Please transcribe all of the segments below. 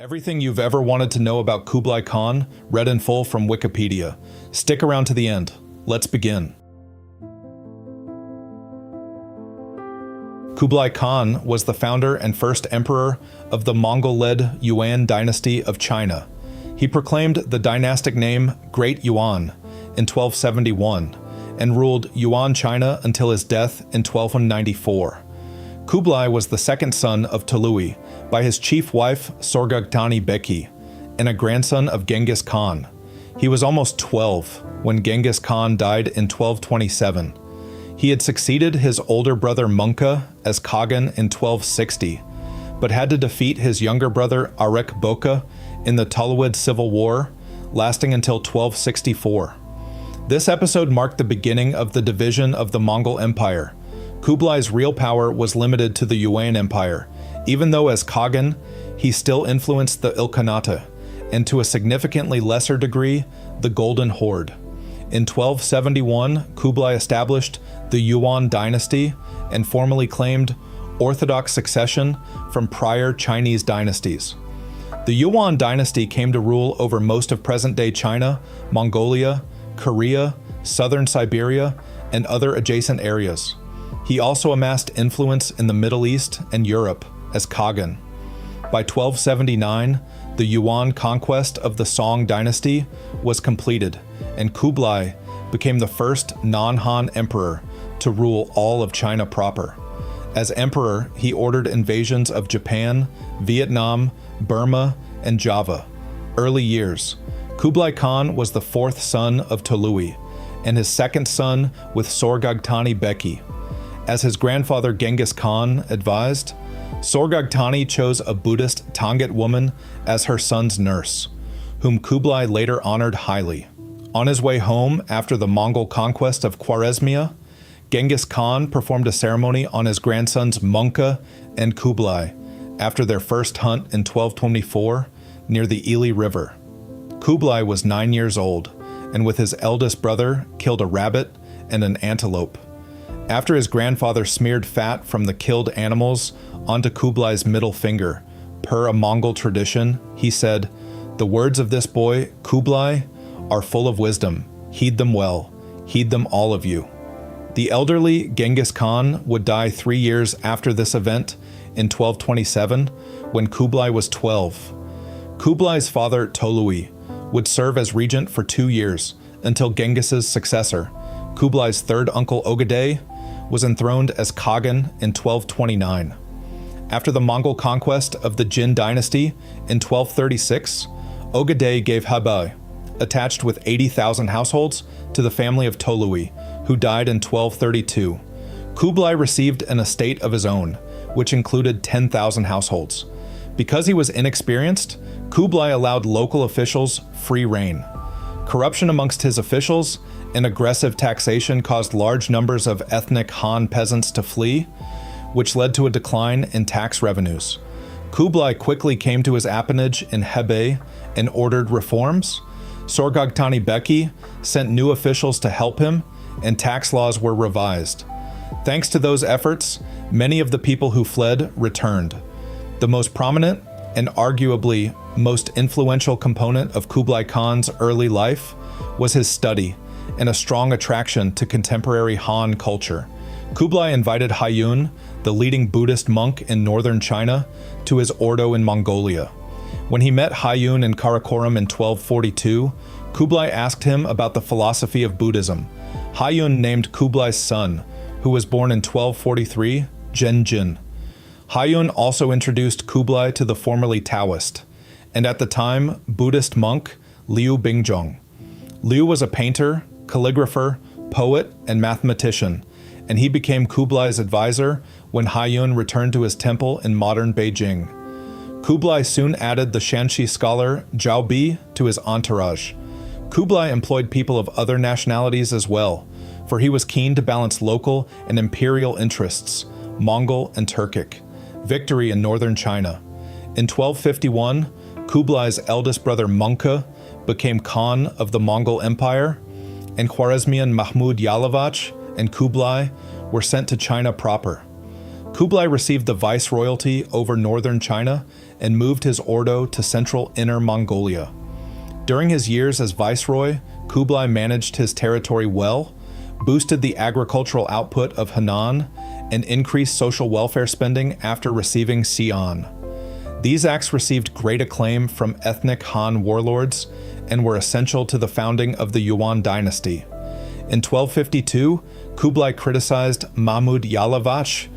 Everything you've ever wanted to know about Kublai Khan, read in full from Wikipedia. Stick around to the end. Let's begin. Kublai Khan was the founder and first emperor of the Mongol-led Yuan Dynasty of China. He proclaimed the dynastic name Great Yuan in 1271 and ruled Yuan China until his death in 1294. Kublai was the second son of Tolui by his chief wife Subjugation Böke and a grandson of Genghis Khan. He was almost 12 when Genghis Khan died in 1227. He had succeeded his older brother Mongke as Khagan in 1260, but had to defeat his younger brother Ariq Böke in the Toluid Civil War, lasting until 1264. This episode marked the beginning of the division of the Mongol Empire. Kublai's real power was limited to the Yuan Empire, even though as Khagan, he still influenced the Ilkhanate, and to a significantly lesser degree, the Golden Horde. In 1271, Kublai established the Yuan Dynasty and formally claimed orthodox succession from prior Chinese dynasties. The Yuan Dynasty came to rule over most of present-day China, Mongolia, Korea, southern Siberia, and other adjacent areas. He also amassed influence in the Middle East and Europe as Khagan. By 1279, the Yuan conquest of the Song dynasty was completed, and Kublai became the first non-Han emperor to rule all of China proper. As emperor, he ordered invasions of Japan, Vietnam, Burma, and Java. Early years. Kublai Khan was the fourth son of Tolui, and his second son with Subjugation Böke. As his grandfather Genghis Khan advised, Subjugation chose a Buddhist Tangut woman as her son's nurse, whom Kublai later honored highly. On his way home after the Mongol conquest of Khwarezmia, Genghis Khan performed a ceremony on his grandsons Mongke and Kublai after their first hunt in 1224 near the Ili River. Kublai was 9 years old, and with his eldest brother killed a rabbit and an antelope. After his grandfather smeared fat from the killed animals onto Kublai's middle finger, per a Mongol tradition, he said, "The words of this boy, Kublai, are full of wisdom. Heed them well. Heed them all of you." The elderly Genghis Khan would die 3 years after this event in 1227, when Kublai was 12. Kublai's father, Tolui, would serve as regent for 2 years until Genghis's successor, Kublai's third uncle Ogedei, was enthroned as Khagan in 1229. After the Mongol conquest of the Jin dynasty in 1236, Ogedei gave Hebei, attached with 80,000 households, to the family of Tolui, who died in 1232. Kublai received an estate of his own, which included 10,000 households. Because he was inexperienced, Kublai allowed local officials free rein. Corruption amongst his officials and aggressive taxation caused large numbers of ethnic Han peasants to flee, which led to a decline in tax revenues. Kublai quickly came to his appanage in Hebei and ordered reforms. Subjugation Böke sent new officials to help him, and tax laws were revised. Thanks to those efforts, many of the people who fled returned. The most prominent and arguably most influential component of Kublai Khan's early life was his study and a strong attraction to contemporary Han culture. Kublai invited Hayun, the leading Buddhist monk in northern China, to his ordo in Mongolia. When he met Hayun in Karakoram in 1242, Kublai asked him about the philosophy of Buddhism. Hayun named Kublai's son, who was born in 1243, Genjin. Hayun also introduced Kublai to the formerly Taoist, and at the time, Buddhist monk Liu Bingjong. Liu was a painter, calligrapher, poet, and mathematician, and he became Kublai's advisor when Hayun returned to his temple in modern Beijing. Kublai soon added the Shanxi scholar Zhao Bi to his entourage. Kublai employed people of other nationalities as well, for he was keen to balance local and imperial interests, Mongol and Turkic. Victory in northern China. In 1251, Kublai's eldest brother Mongke became Khan of the Mongol Empire, and Khwarezmian Mahmud Yalavach and Kublai were sent to China proper. Kublai received the viceroyalty over northern China and moved his ordo to central Inner Mongolia. During his years as viceroy, Kublai managed his territory well, boosted the agricultural output of Henan, and increased social welfare spending after receiving Xi'an. These acts received great acclaim from ethnic Han warlords and were essential to the founding of the Yuan Dynasty. In 1252, Kublai criticized Mahmud Yalavach,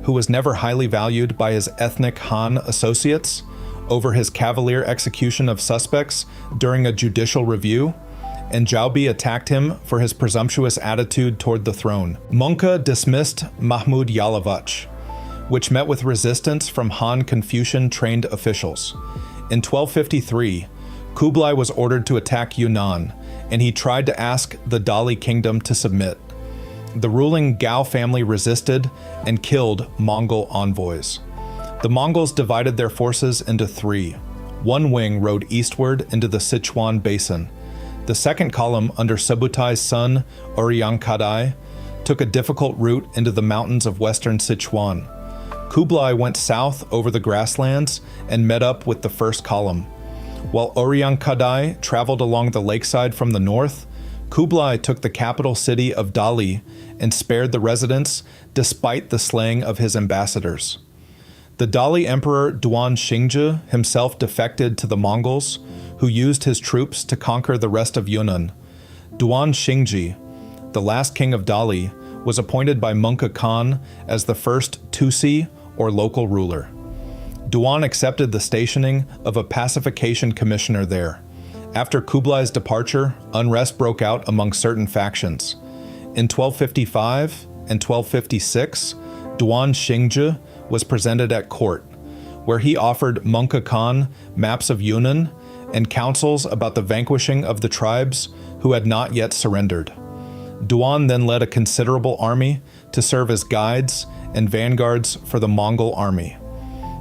who was never highly valued by his ethnic Han associates, over his cavalier execution of suspects during a judicial review, and Zhaobi attacked him for his presumptuous attitude toward the throne. Mongke dismissed Mahmud Yalavach, which met with resistance from Han Confucian-trained officials. In 1253, Kublai was ordered to attack Yunnan, and he tried to ask the Dali kingdom to submit. The ruling Gao family resisted and killed Mongol envoys. The Mongols divided their forces into three. One wing rode eastward into the Sichuan basin. The second column, under Subutai's son, Uryankadai, took a difficult route into the mountains of western Sichuan. Kublai went south over the grasslands and met up with the first column. While Uryankadai traveled along the lakeside from the north, Kublai took the capital city of Dali and spared the residents despite the slaying of his ambassadors. The Dali Emperor Duan Xingzhi himself defected to the Mongols, who used his troops to conquer the rest of Yunnan. Duan Xingzhi, the last king of Dali, was appointed by Mongol Khan as the first Tusi, or local ruler. Duan accepted the stationing of a pacification commissioner there. After Kublai's departure, unrest broke out among certain factions. In 1255 and 1256, Duan Xingzhi was presented at court, where he offered Mongol Khan maps of Yunnan and counsels about the vanquishing of the tribes who had not yet surrendered. Duan then led a considerable army to serve as guides and vanguards for the Mongol army.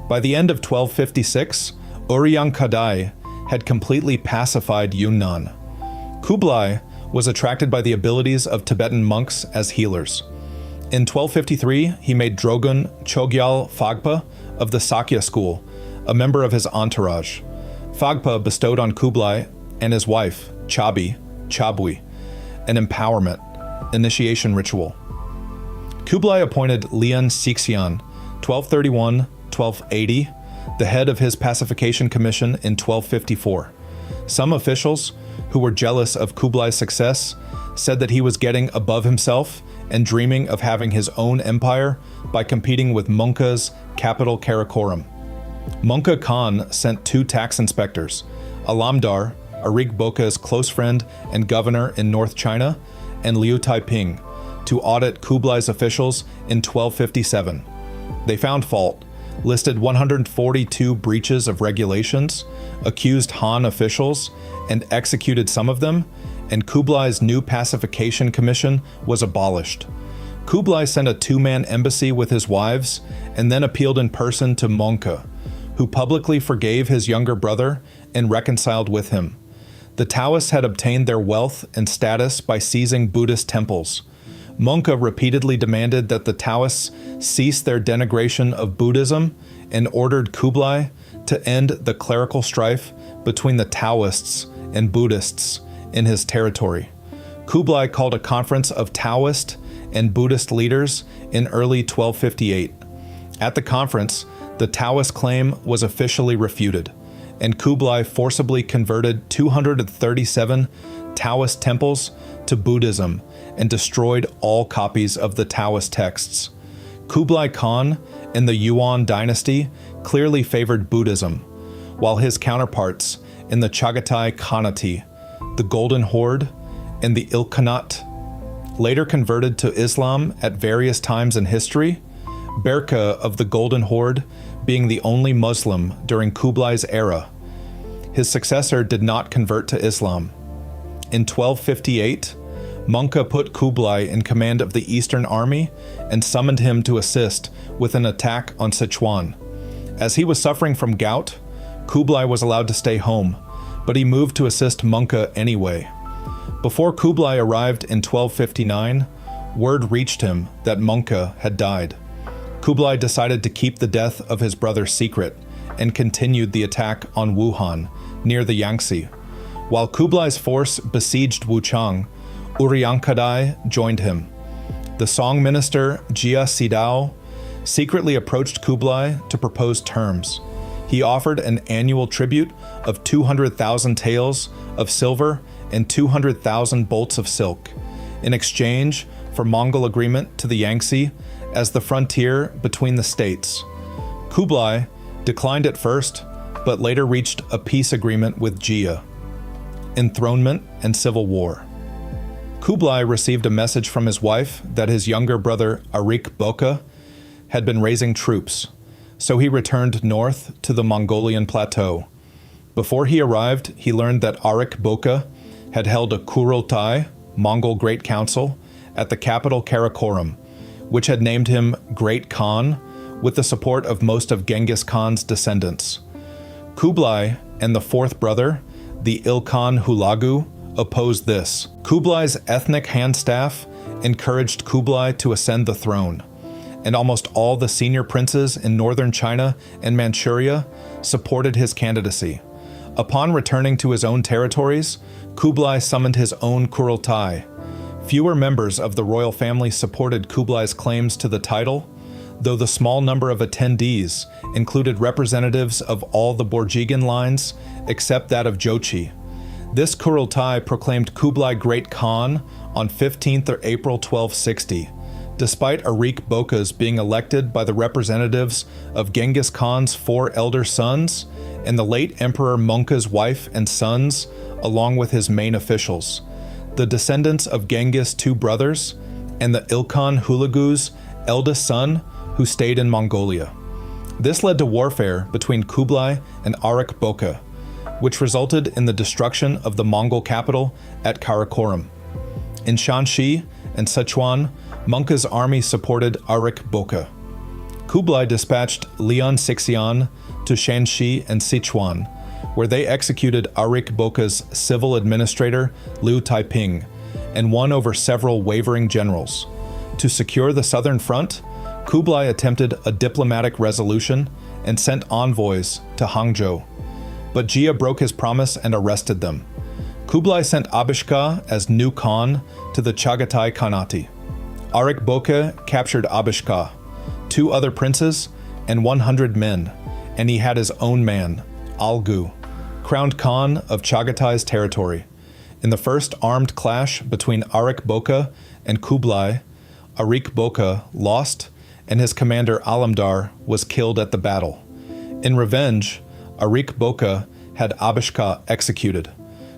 By the end of 1256, Uryankadai had completely pacified Yunnan. Kublai was attracted by the abilities of Tibetan monks as healers. In 1253, he made Drogun Chogyal Phagpa of the Sakya school a member of his entourage. Phagpa bestowed on Kublai and his wife, Chabui, an empowerment, initiation ritual. Kublai appointed Lian Sixian, 1231-1280, the head of his pacification commission in 1254. Some officials, who were jealous of Kublai's success, said that he was getting above himself and dreaming of having his own empire by competing with Mongke's capital Karakoram. Mongol Khan sent 2 tax inspectors, Alamdar, Ariq Böke's close friend and governor in North China, and Liu Taiping, to audit Kublai's officials in 1257. They found fault, listed 142 breaches of regulations, accused Han officials, and executed some of them, and Kublai's new pacification commission was abolished. Kublai sent a 2-man embassy with his wives and then appealed in person to Mongke, who publicly forgave his younger brother and reconciled with him. The Taoists had obtained their wealth and status by seizing Buddhist temples. Mongke repeatedly demanded that the Taoists cease their denigration of Buddhism and ordered Kublai to end the clerical strife between the Taoists and Buddhists in his territory. Kublai called a conference of Taoist and Buddhist leaders in early 1258. At the conference, the Taoist claim was officially refuted, and Kublai forcibly converted 237 Taoist temples to Buddhism and destroyed all copies of the Taoist texts. Kublai Khan in the Yuan Dynasty clearly favored Buddhism, while his counterparts in the Chagatai Khanate, the Golden Horde, and the Ilkhanate later converted to Islam at various times in history, Böke of the Golden Horde being the only Muslim during Kublai's era. His successor did not convert to Islam. In 1258, Mongke put Kublai in command of the Eastern Army and summoned him to assist with an attack on Sichuan. As he was suffering from gout, Kublai was allowed to stay home, but he moved to assist Mongke anyway. Before Kublai arrived in 1259, word reached him that Mongke had died. Kublai decided to keep the death of his brother secret and continued the attack on Wuhan, near the Yangtze. While Kublai's force besieged Wuchang, Uryankadai joined him. The Song minister Jia Sidao secretly approached Kublai to propose terms. He offered an annual tribute of 200,000 taels of silver and 200,000 bolts of silk, in exchange for Mongol agreement to the Yangtze as the frontier between the states. Kublai declined at first, but later reached a peace agreement with Jia. Enthronement and Civil War. Kublai received a message from his wife that his younger brother Ariq Böke had been raising troops, so he returned north to the Mongolian plateau. Before he arrived, he learned that Ariq Böke had held a Kurultai, Mongol Great Council, at the capital Karakorum, which had named him Great Khan with the support of most of Genghis Khan's descendants. Kublai and the fourth brother, the Ilkhan Hulagu, opposed this. Kublai's ethnic hand staff encouraged Kublai to ascend the throne, and almost all the senior princes in northern China and Manchuria supported his candidacy. Upon returning to his own territories, Kublai summoned his own Kurultai. Fewer members of the royal family supported Kublai's claims to the title, though the small number of attendees included representatives of all the Borjigin lines except that of Jochi. This Kurultai proclaimed Kublai Great Khan on 15th April 1260, despite Ariq Böke's being elected by the representatives of Genghis Khan's 4 elder sons and the late Emperor Mongke's wife and sons, along with his main officials, the descendants of Genghis' 2 brothers, and the Ilkhan Hulagu's eldest son, who stayed in Mongolia. This led to warfare between Kublai and Ariq Böke, which resulted in the destruction of the Mongol capital at Karakorum. In Shanxi and Sichuan, Mongke's army supported Ariq Böke. Kublai dispatched Lian Sixian to Shanxi and Sichuan, where they executed Ariq Böke's civil administrator Liu Taiping and won over several wavering generals. To secure the southern front, Kublai attempted a diplomatic resolution and sent envoys to Hangzhou, but Jia broke his promise and arrested them. Kublai sent Abishka as new Khan to the Chagatai Khanate. Ariq Böke captured Abishka, 2 other princes, and 100 men, and he had his own man, Algu, crowned Khan of Chagatai's territory. In the first armed clash between Ariq Böke and Kublai, Ariq Böke lost, and his commander Alamdar was killed at the battle. In revenge, Ariq Böke had Abishka executed.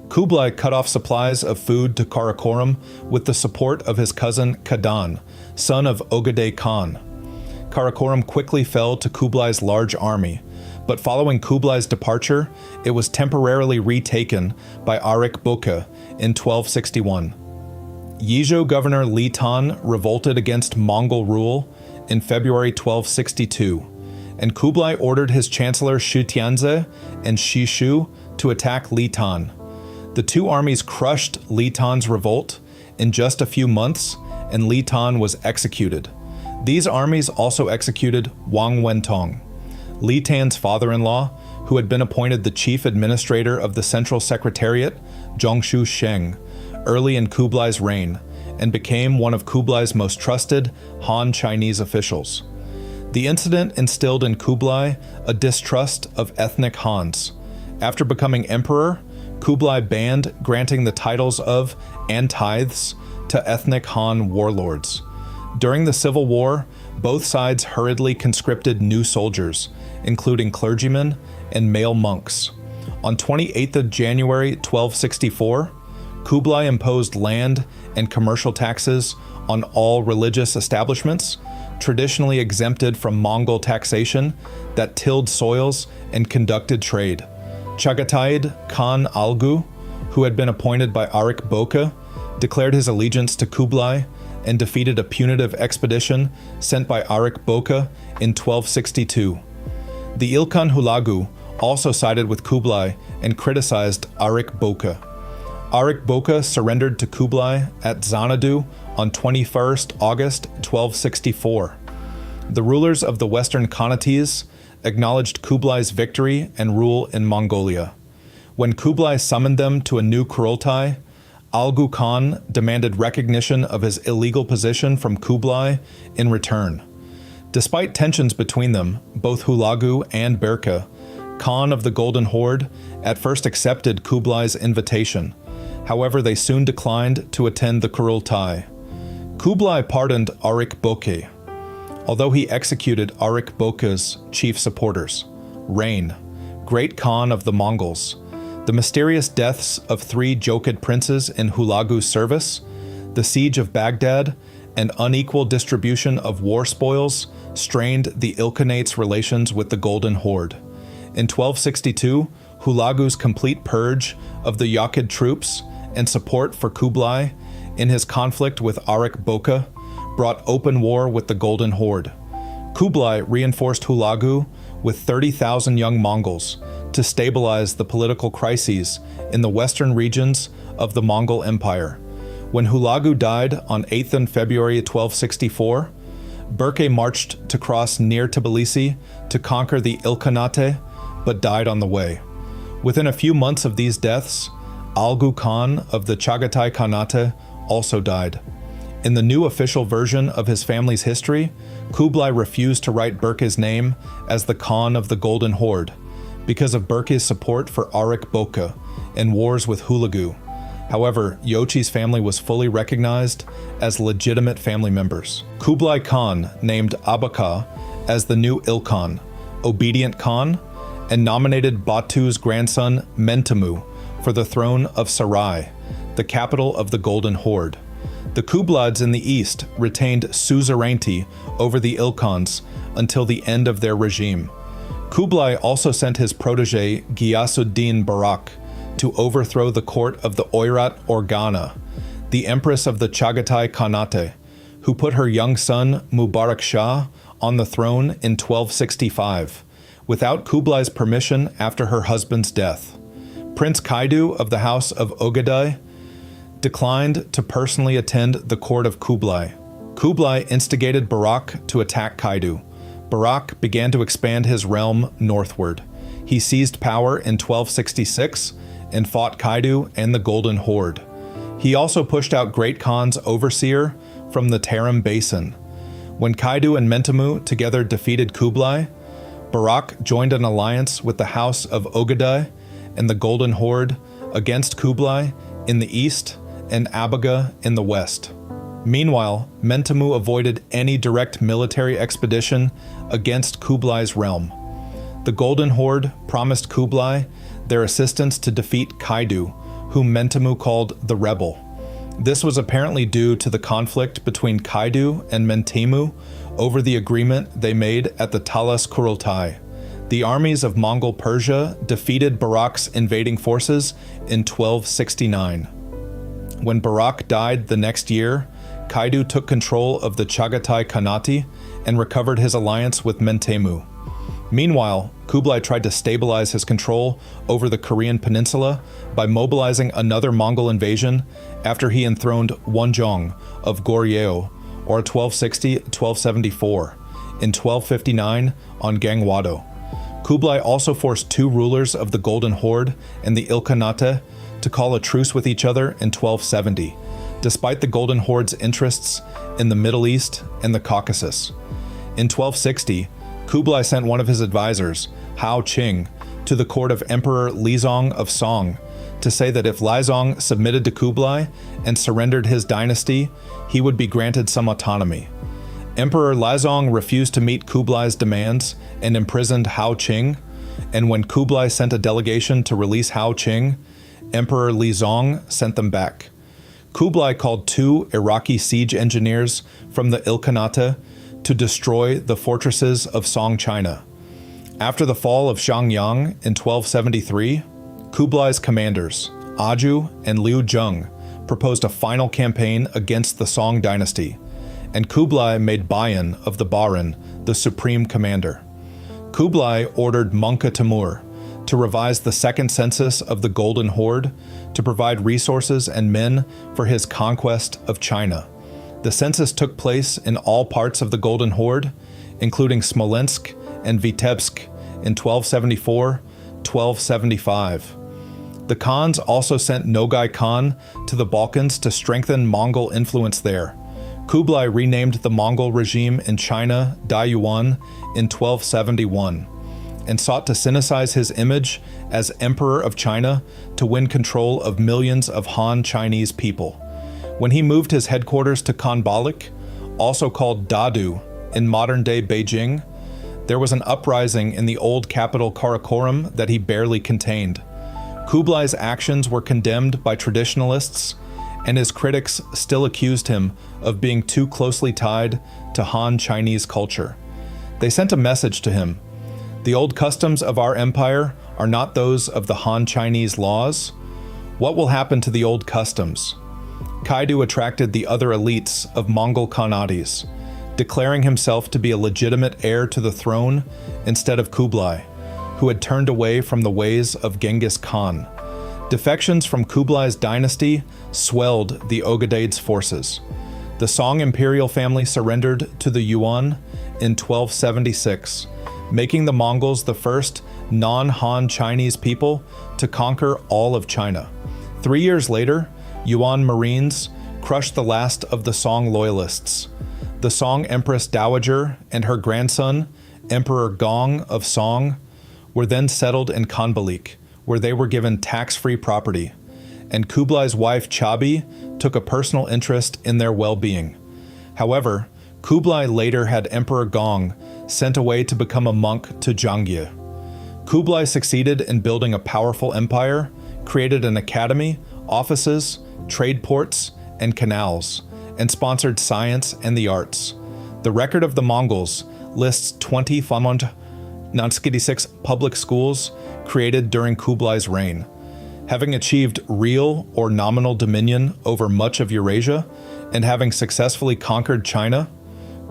Kublai cut off supplies of food to Karakorum with the support of his cousin Kadan, son of Ogedei Khan. Karakorum quickly fell to Kublai's large army, but following Kublai's departure, it was temporarily retaken by Ariq Böke in 1261. Yizhou governor Li Tan revolted against Mongol rule in February 1262, and Kublai ordered his chancellor Shi Tianze and Shi Shu to attack Li Tan. The 2 armies crushed Li Tan's revolt in just a few months, and Li Tan was executed. These armies also executed Wang Wentong, Li Tan's father-in-law, who had been appointed the chief administrator of the Central Secretariat, Zhongshu Sheng, early in Kublai's reign, and became one of Kublai's most trusted Han Chinese officials. The incident instilled in Kublai a distrust of ethnic Hans. After becoming emperor, Kublai banned granting the titles of and tithes to ethnic Han warlords. During the Civil War, both sides hurriedly conscripted new soldiers, including clergymen and male monks. On 28th January 1264, Kublai imposed land and commercial taxes on all religious establishments, traditionally exempted from Mongol taxation, that tilled soils and conducted trade. Chagatai Khan Algu, who had been appointed by Ariq Böke, declared his allegiance to Kublai and defeated a punitive expedition sent by Ariq Böke in 1262. The Ilkhan Hulagu also sided with Kublai and criticized Ariq Böke. Ariq Böke surrendered to Kublai at Xanadu on 21st August 1264. The rulers of the Western Khanates acknowledged Kublai's victory and rule in Mongolia. When Kublai summoned them to a new Kurultai, Algu Khan demanded recognition of his illegal position from Kublai in return. Despite tensions between them, both Hulagu and Böke, Khan of the Golden Horde, at first accepted Kublai's invitation. However, they soon declined to attend the Kurultai. Kublai pardoned Ariq Böke, although he executed Ariq Böke's chief supporters. Reign, Great Khan of the Mongols. The mysterious deaths of 3 Jokid princes in Hulagu's service, the siege of Baghdad, and unequal distribution of war spoils strained the Ilkhanate's relations with the Golden Horde. In 1262, Hulagu's complete purge of the Jokid troops and support for Kublai in his conflict with Ariq Böke brought open war with the Golden Horde. Kublai reinforced Hulagu with 30,000 young Mongols to stabilize the political crises in the western regions of the Mongol Empire. When Hulagu died on 8th February 1264, Böke marched to cross near Tbilisi to conquer the Ilkhanate, but died on the way. Within a few months of these deaths, Algu Khan of the Chagatai Khanate also died. In the new official version of his family's history, Kublai refused to write Böke's name as the Khan of the Golden Horde because of Böke's support for Ariq Böke and wars with Hulagu. However, Yochi's family was fully recognized as legitimate family members. Kublai Khan named Abaka as the new Ilkhan, obedient Khan, and nominated Batu's grandson Mentemu for the throne of Sarai, the capital of the Golden Horde. The Kublaids in the east retained suzerainty over the Ilkhans until the end of their regime. Kublai also sent his protege Ghiyasuddin Barak to overthrow the court of the Oirat Organa, the empress of the Chagatai Khanate, who put her young son Mubarak Shah on the throne in 1265, without Kublai's permission after her husband's death. Prince Kaidu of the House of Ogadai declined to personally attend the court of Kublai. Kublai instigated Barak to attack Kaidu. Barak began to expand his realm northward. He seized power in 1266 and fought Kaidu and the Golden Horde. He also pushed out Great Khan's overseer from the Tarim Basin. When Kaidu and Mentemu together defeated Kublai, Barak joined an alliance with the House of Ogadai and the Golden Horde against Kublai in the east and Abaga in the west. Meanwhile, Mentemu avoided any direct military expedition against Kublai's realm. The Golden Horde promised Kublai their assistance to defeat Kaidu, whom Mentemu called the Rebel. This was apparently due to the conflict between Kaidu and Mentemu over the agreement they made at the Talas Kurultai. The armies of Mongol Persia defeated Barak's invading forces in 1269. When Barak died the next year, Kaidu took control of the Chagatai Khanate and recovered his alliance with Mentemu. Meanwhile, Kublai tried to stabilize his control over the Korean peninsula by mobilizing another Mongol invasion after he enthroned Wonjong of Goryeo, or 1260-1274, in 1259 on Gangwado. Kublai also forced 2 rulers of the Golden Horde and the Ilkhanate to call a truce with each other in 1270, despite the Golden Horde's interests in the Middle East and the Caucasus. In 1260, Kublai sent one of his advisors, Hao Qing, to the court of Emperor Lizong of Song to say that if Lizong submitted to Kublai and surrendered his dynasty, he would be granted some autonomy. Emperor Lizong refused to meet Kublai's demands and imprisoned Hao Qing, and when Kublai sent a delegation to release Hao Qing, Emperor Lizong sent them back. Kublai called 2 Iraqi siege engineers from the Ilkhanate to destroy the fortresses of Song China. After the fall of Xiangyang in 1273, Kublai's commanders, Aju and Liu Zheng, proposed a final campaign against the Song dynasty, and Kublai made Bayan of the Baran the supreme commander. Kublai ordered Munka Timur to revise the second census of the Golden Horde to provide resources and men for his conquest of China. The census took place in all parts of the Golden Horde, including Smolensk and Vitebsk, in 1274, 1275. The Khans also sent Nogai Khan to the Balkans to strengthen Mongol influence there. Kublai renamed the Mongol regime in China Dai Yuan in 1271 and sought to synthesize his image as Emperor of China to win control of millions of Han Chinese people. When he moved his headquarters to Khanbalik, also called Dadu in modern-day Beijing, there was an uprising in the old capital Karakoram that he barely contained. Kublai's actions were condemned by traditionalists, and his critics still accused him of being too closely tied to Han Chinese culture. They sent a message to him: "The old customs of our empire are not those of the Han Chinese laws. What will happen to the old customs?" Kaidu attracted the other elites of Mongol Khanates, declaring himself to be a legitimate heir to the throne instead of Kublai, who had turned away from the ways of Genghis Khan. Defections from Kublai's dynasty swelled the Ogadaids' forces. The Song imperial family surrendered to the Yuan in 1276, making the Mongols the first non-Han Chinese people to conquer all of China. 3 years later, Yuan Marines crushed the last of the Song loyalists. The Song Empress Dowager and her grandson, Emperor Gong of Song, were then settled in Khanbalik, where they were given tax-free property, and Kublai's wife Chabi took a personal interest in their well-being. However, Kublai later had Emperor Gong sent away to become a monk to Zhangye. Kublai succeeded in building a powerful empire, created an academy, offices, trade ports, and canals, and sponsored science and the arts. The Record of the Mongols lists 20 Famont-Nansky public schools created during Kublai's reign. Having achieved real or nominal dominion over much of Eurasia, and having successfully conquered China,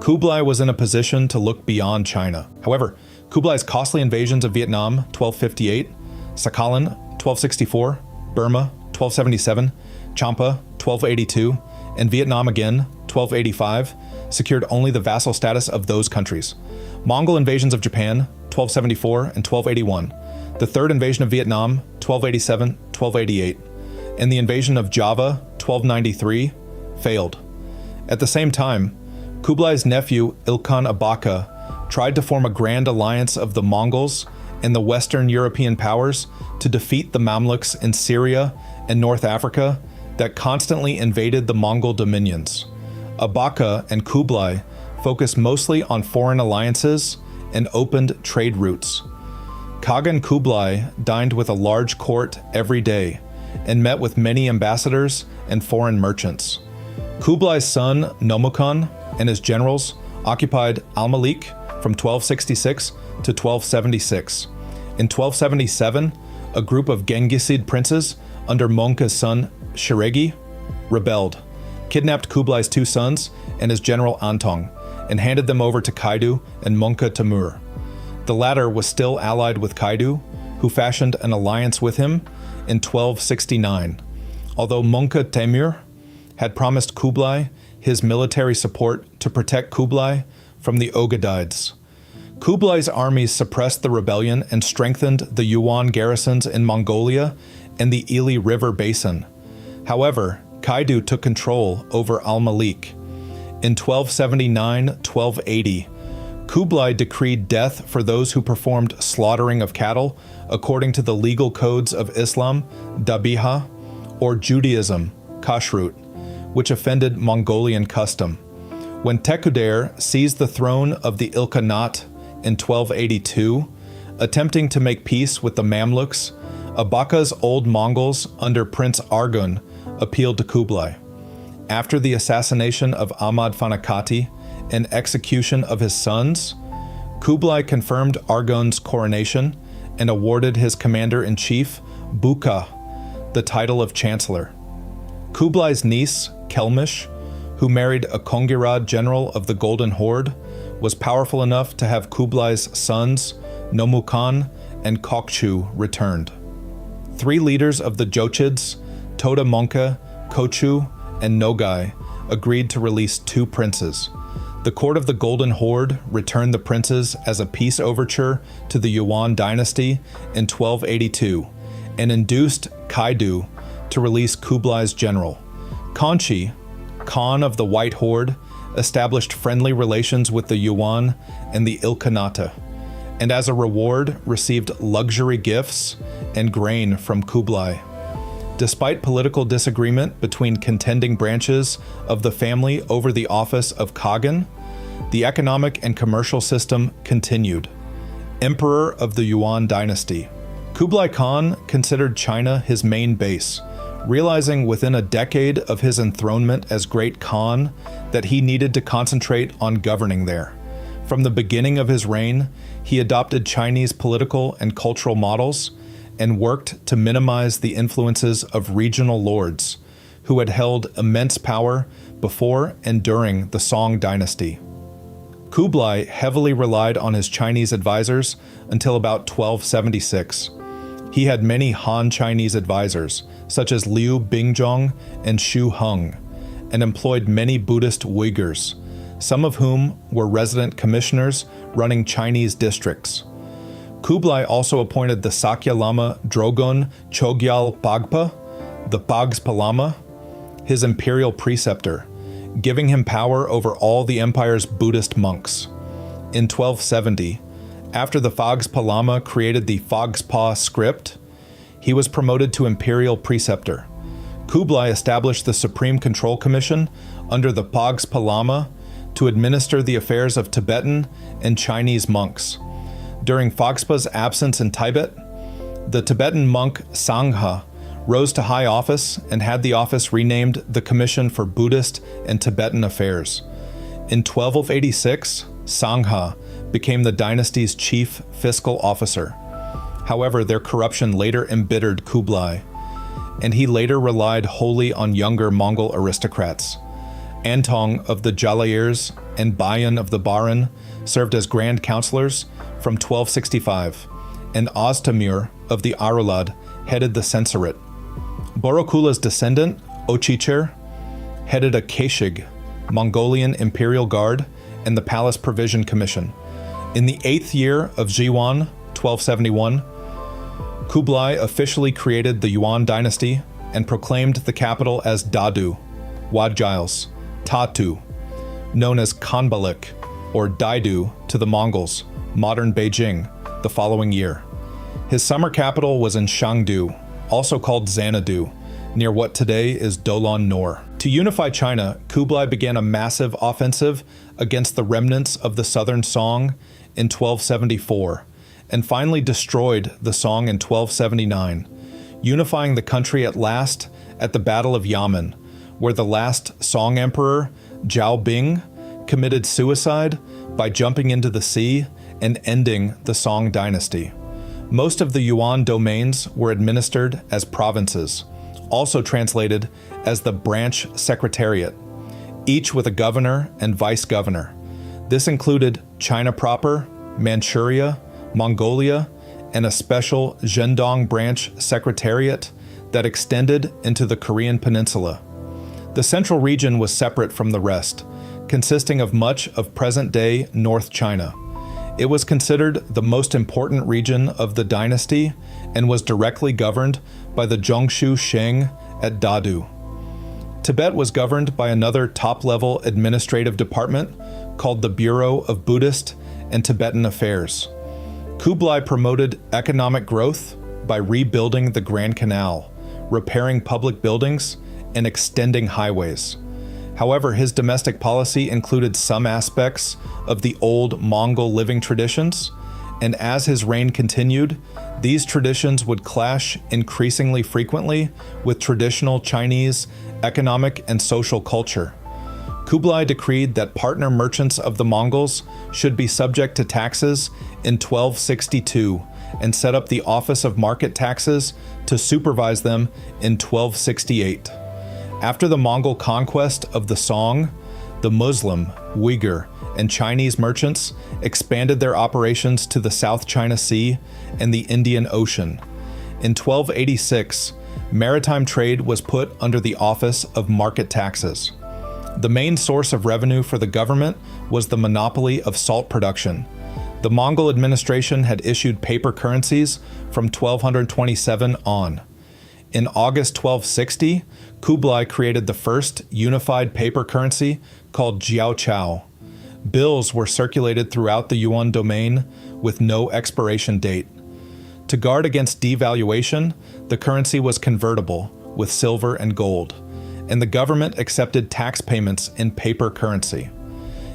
Kublai was in a position to look beyond China. However, Kublai's costly invasions of Vietnam, 1258, Sakhalin, 1264, Burma, 1277, Champa, 1282, and Vietnam again, 1285, secured only the vassal status of those countries. Mongol invasions of Japan, 1274 and 1281, the third invasion of Vietnam, 1287, 1288, and the invasion of Java, 1293, failed. At the same time, Kublai's nephew Ilkhan Abaka tried to form a grand alliance of the Mongols and the Western European powers to defeat the Mamluks in Syria and North Africa that constantly invaded the Mongol dominions. Abaka and Kublai focused mostly on foreign alliances and opened trade routes. Khagan Kublai dined with a large court every day and met with many ambassadors and foreign merchants. Kublai's son Nomukan and his generals occupied Al-Malik from 1266 to 1276. In 1277, a group of Genghisid princes under Mongka's son Shiregi rebelled, kidnapped Kublai's 2 sons and his general Antong, and handed them over to Kaidu and Mongka Temur. The latter was still allied with Kaidu, who fashioned an alliance with him in 1269, although Mongka Temur had promised Kublai his military support to protect Kublai from the Ogadaids. Kublai's armies suppressed the rebellion and strengthened the Yuan garrisons in Mongolia and the Ili River basin. However, Kaidu took control over Al-Malik. In 1279-1280, Kublai decreed death for those who performed slaughtering of cattle according to the legal codes of Islam, Dabiha, or Judaism, Kashrut, which offended Mongolian custom. When Tekuder seized the throne of the Ilkhanate in 1282, attempting to make peace with the Mamluks, Abaka's old Mongols under Prince Argun appealed to Kublai. After the assassination of Ahmad Fanakati and execution of his sons, Kublai confirmed Argun's coronation and awarded his commander-in-chief, Buka, the title of chancellor. Kublai's niece, Kelmish, who married a Kongirad general of the Golden Horde, was powerful enough to have Kublai's sons, Nomukan and Kokchu, returned. 3 leaders of the Jochids, Toda Monka, Kochu, and Nogai, agreed to release 2 princes. The court of the Golden Horde returned the princes as a peace overture to the Yuan Dynasty in 1282 and induced Kaidu to release Kublai's general. Kanchi, Khan of the White Horde, established friendly relations with the Yuan and the Ilkhanate, and as a reward received luxury gifts and grain from Kublai. Despite political disagreement between contending branches of the family over the office of Khagan, the economic and commercial system continued. Emperor of the Yuan Dynasty. Kublai Khan considered China his main base, realizing within a decade of his enthronement as Great Khan that he needed to concentrate on governing there. From the beginning of his reign, he adopted Chinese political and cultural models and worked to minimize the influences of regional lords, who had held immense power before and during the Song dynasty. Kublai heavily relied on his Chinese advisors until about 1276. He had many Han Chinese advisors, such as Liu Bingzhong and Xu Heng, and employed many Buddhist Uyghurs, some of whom were resident commissioners running Chinese districts. Kublai also appointed the Sakya Lama Drogon Chogyal Bagpa, the Bagspa Lama, his imperial preceptor, giving him power over all the empire's Buddhist monks. In 1270, after the Bagspa Lama created the Bagspa script, he was promoted to imperial preceptor. Kublai established the Supreme Control Commission under the Bagspa Lama to administer the affairs of Tibetan and Chinese monks. During Bagspa's absence in Tibet, the Tibetan monk Sangha rose to high office and had the office renamed the Commission for Buddhist and Tibetan Affairs. In 1286, Sangha became the dynasty's chief fiscal officer. However, their corruption later embittered Kublai, and he later relied wholly on younger Mongol aristocrats. Antong of the Jalairs and Bayan of the Baran served as grand counselors from 1265, and Oztamir of the Arulad headed the censorate. Borokula's descendant, Ochicher, headed a Keshig, Mongolian Imperial Guard, and the Palace Provision Commission. In the 8th year of Zhiwan, 1271, Kublai officially created the Yuan dynasty and proclaimed the capital as Dadu, Wadjiles, Tatu, known as Khanbalik, or Daidu to the Mongols, modern Beijing, the following year. His summer capital was in Shangdu, also called Xanadu, near what today is Dolon Nor. To unify China, Kublai began a massive offensive against the remnants of the Southern Song in 1274, and finally destroyed the Song in 1279, unifying the country at last at the Battle of Yamen, where the last Song emperor, Zhao Bing, committed suicide by jumping into the sea and ending the Song dynasty. Most of the Yuan domains were administered as provinces, also translated as the branch secretariat, each with a governor and vice-governor. This included China proper, Manchuria, Mongolia, and a special Zhendong branch secretariat that extended into the Korean peninsula. The central region was separate from the rest, consisting of much of present-day North China. It was considered the most important region of the dynasty and was directly governed by the Zhongshu Sheng at Dadu. Tibet was governed by another top-level administrative department called the Bureau of Buddhist and Tibetan Affairs. Kublai promoted economic growth by rebuilding the Grand Canal, repairing public buildings, and extending highways. However, his domestic policy included some aspects of the old Mongol living traditions, and as his reign continued, these traditions would clash increasingly frequently with traditional Chinese economic and social culture. Kublai decreed that partner merchants of the Mongols should be subject to taxes in 1262 and set up the Office of Market Taxes to supervise them in 1268. After the Mongol conquest of the Song, the Muslim, Uyghur, and Chinese merchants expanded their operations to the South China Sea and the Indian Ocean. In 1286, maritime trade was put under the Office of Market Taxes. The main source of revenue for the government was the monopoly of salt production. The Mongol administration had issued paper currencies from 1227 on. In August 1260, Kublai created the first unified paper currency called jiaochao. Bills were circulated throughout the Yuan domain with no expiration date. To guard against devaluation, the currency was convertible with silver and gold, and the government accepted tax payments in paper currency.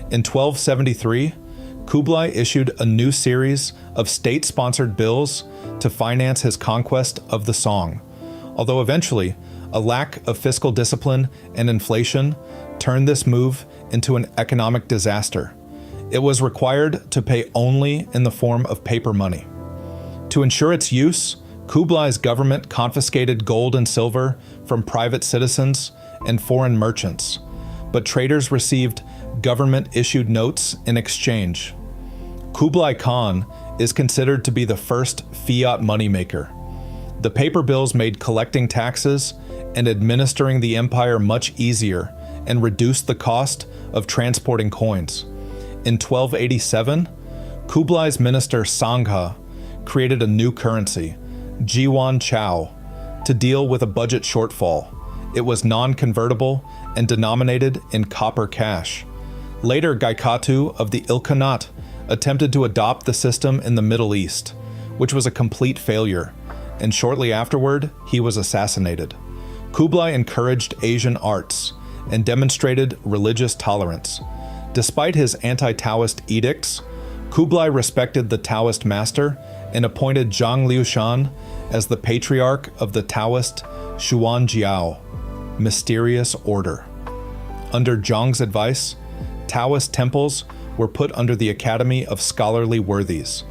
In 1273, Kublai issued a new series of state-sponsored bills to finance his conquest of the Song, although eventually a lack of fiscal discipline and inflation turned this move into an economic disaster. It was required to pay only in the form of paper money. To ensure its use, Kublai's government confiscated gold and silver from private citizens and foreign merchants, but traders received government-issued notes in exchange. Kublai Khan is considered to be the first fiat moneymaker. The paper bills made collecting taxes and administering the empire much easier and reduced the cost of transporting coins. In 1287, Kublai's minister Sangha created a new currency, Yuan Chao, to deal with a budget shortfall. It was non-convertible and denominated in copper cash. Later, Gaikatu of the Ilkhanate attempted to adopt the system in the Middle East, which was a complete failure, and shortly afterward, he was assassinated. Kublai encouraged Asian arts and demonstrated religious tolerance. Despite his anti-Taoist edicts, Kublai respected the Taoist master and appointed Zhang Liushan as the patriarch of the Taoist Xuanjiao, mysterious order. Under Zhang's advice, Taoist temples were put under the Academy of Scholarly Worthies.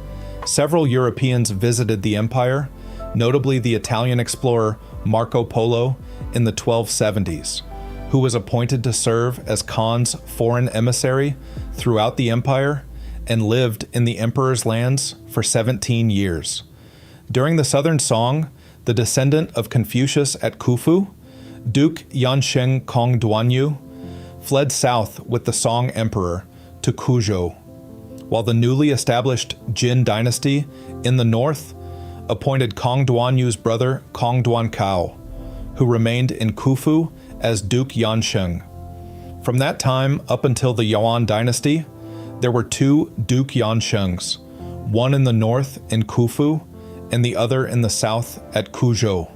Several Europeans visited the empire, notably the Italian explorer Marco Polo in the 1270s, who was appointed to serve as Khan's foreign emissary throughout the empire and lived in the emperor's lands for 17 years. During the Southern Song, the descendant of Confucius at Khufu, Duke Yansheng Kongduanyu, fled south with the Song emperor to Kuzhou, while the newly established Jin Dynasty in the north appointed Kongduanyu's brother Kongduankao, who remained in Khufu as Duke Yansheng. From that time up until the Yuan Dynasty, there were two Duke Yanshengs, one in the north in Khufu and the other in the south at Kuzhou.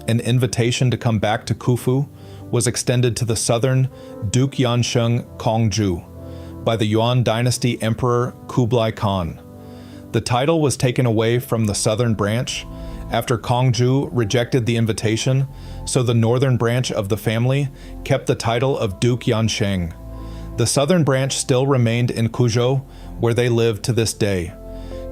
An invitation to come back to Khufu was extended to the southern Duke Yansheng Kongju by the Yuan Dynasty Emperor Kublai Khan. The title was taken away from the southern branch after Kongju rejected the invitation, so the northern branch of the family kept the title of Duke Yansheng. The southern branch still remained in Kuzhou, where they live to this day.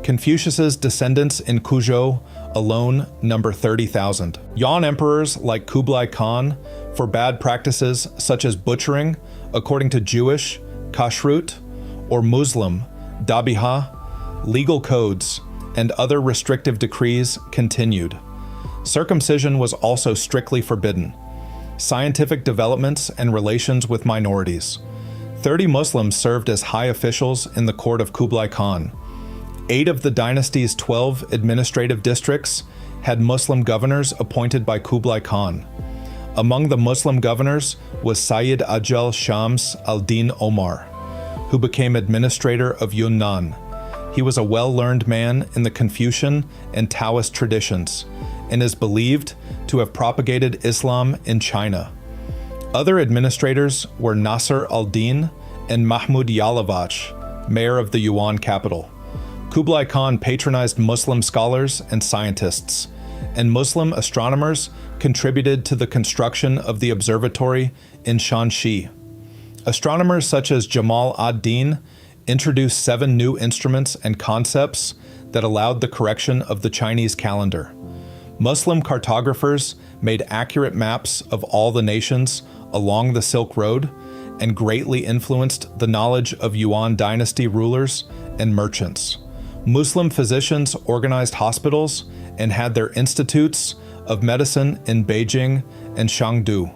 Confucius's descendants in Kuzhou alone number 30,000. Yuan emperors like Kublai Khan forbade practices such as butchering according to Jewish, kashrut, or Muslim, dabiha, legal codes, and other restrictive decrees continued. Circumcision was also strictly forbidden. Scientific developments and relations with minorities. 30 Muslims served as high officials in the court of Kublai Khan. 8 of the dynasty's 12 administrative districts had Muslim governors appointed by Kublai Khan. Among the Muslim governors was Sayyid Ajal Shams al-Din Omar, who became administrator of Yunnan. He was a well-learned man in the Confucian and Taoist traditions, and is believed to have propagated Islam in China. Other administrators were Nasser al-Din and Mahmud Yalavach, mayor of the Yuan capital. Kublai Khan patronized Muslim scholars and scientists, and Muslim astronomers contributed to the construction of the observatory in Shanxi. Astronomers such as Jamal ad-Din introduced 7 new instruments and concepts that allowed the correction of the Chinese calendar. Muslim cartographers made accurate maps of all the nations along the Silk Road and greatly influenced the knowledge of Yuan dynasty rulers and merchants. Muslim physicians organized hospitals and had their institutes of medicine in Beijing and Chengdu.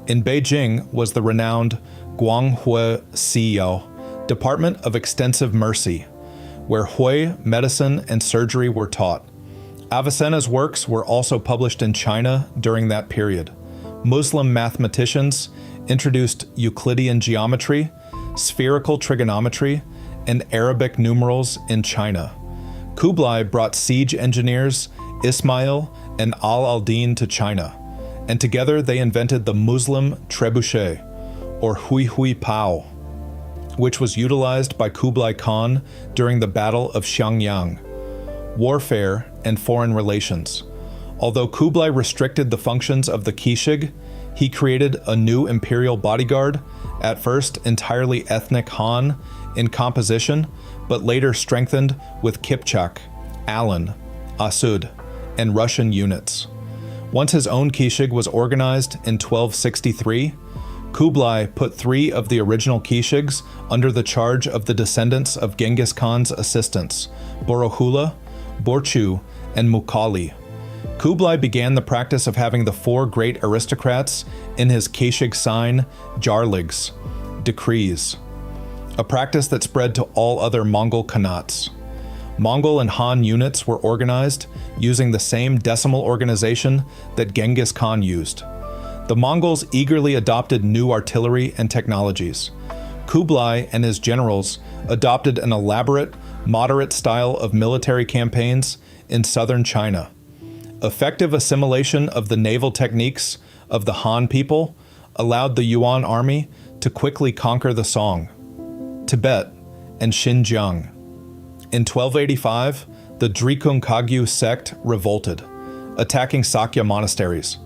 In Beijing was the renowned Guanghui Siyao, Department of Extensive Mercy, where Hui medicine and surgery were taught. Avicenna's works were also published in China during that period. Muslim mathematicians introduced Euclidean geometry, spherical trigonometry, and Arabic numerals in China. Kublai brought siege engineers Ismail and Al-Aldin to China, and together they invented the Muslim trebuchet, or hui hui pao, which was utilized by Kublai Khan during the Battle of Xiangyang. Warfare and foreign relations. Although Kublai restricted the functions of the Kishig, he created a new imperial bodyguard, at first entirely ethnic Han in composition, but later strengthened with Kipchak, Alan, Asud, and Russian units. Once his own Kishig was organized in 1263, Kublai put 3 of the original Kishigs under the charge of the descendants of Genghis Khan's assistants, Borohula, Borchu, and Mukhali. Kublai began the practice of having the 4 great aristocrats in his Kishig sign, jarligs, decrees, a practice that spread to all other Mongol Khanates. Mongol and Han units were organized using the same decimal organization that Genghis Khan used. The Mongols eagerly adopted new artillery and technologies. Kublai and his generals adopted an elaborate, moderate style of military campaigns in southern China. Effective assimilation of the naval techniques of the Han people allowed the Yuan army to quickly conquer the Song, Tibet, and Xinjiang. In 1285, the Drikung Kagyu sect revolted, attacking Sakya monasteries.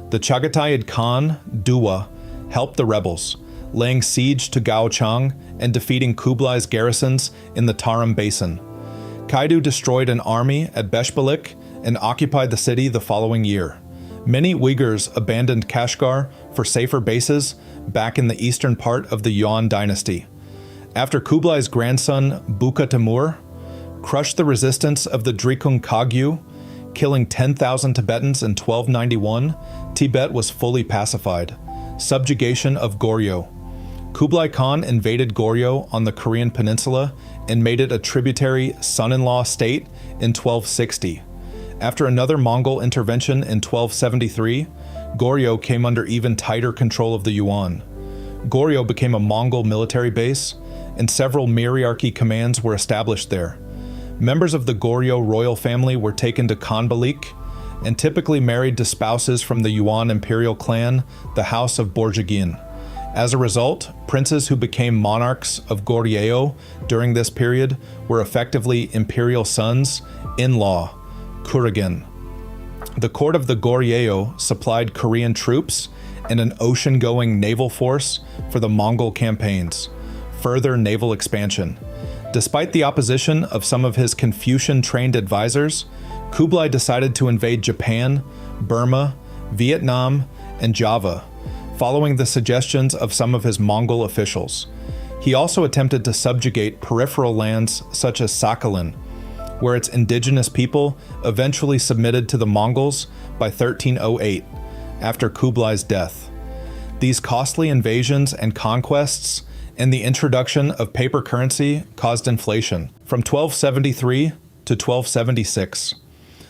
The Chagatai Khan, Duwa, helped the rebels, laying siege to Gaochang and defeating Kublai's garrisons in the Tarim Basin. Kaidu destroyed an army at Beshbalik and occupied the city the following year. Many Uyghurs abandoned Kashgar for safer bases back in the eastern part of the Yuan Dynasty. After Kublai's grandson Böke Timur crushed the resistance of the Drikung Kagyu, killing 10,000 Tibetans in 1291, Tibet was fully pacified. Subjugation of Goryeo. Kublai Khan invaded Goryeo on the Korean peninsula and made it a tributary son-in-law state in 1260. After another Mongol intervention in 1273, Goryeo came under even tighter control of the Yuan. Goryeo became a Mongol military base, and several Miriarchy commands were established there. Members of the Goryeo royal family were taken to Khanbalik and typically married to spouses from the Yuan imperial clan, the House of Borjigin. As a result, princes who became monarchs of Goryeo during this period were effectively imperial sons, in-law, Kuragin. The court of the Goryeo supplied Korean troops and an ocean-going naval force for the Mongol campaigns. Further naval expansion. Despite the opposition of some of his Confucian-trained advisors, Kublai decided to invade Japan, Burma, Vietnam, and Java, following the suggestions of some of his Mongol officials. He also attempted to subjugate peripheral lands such as Sakhalin, where its indigenous people eventually submitted to the Mongols by 1308, after Kublai's death. These costly invasions and conquests and the introduction of paper currency caused inflation. From 1273 to 1276,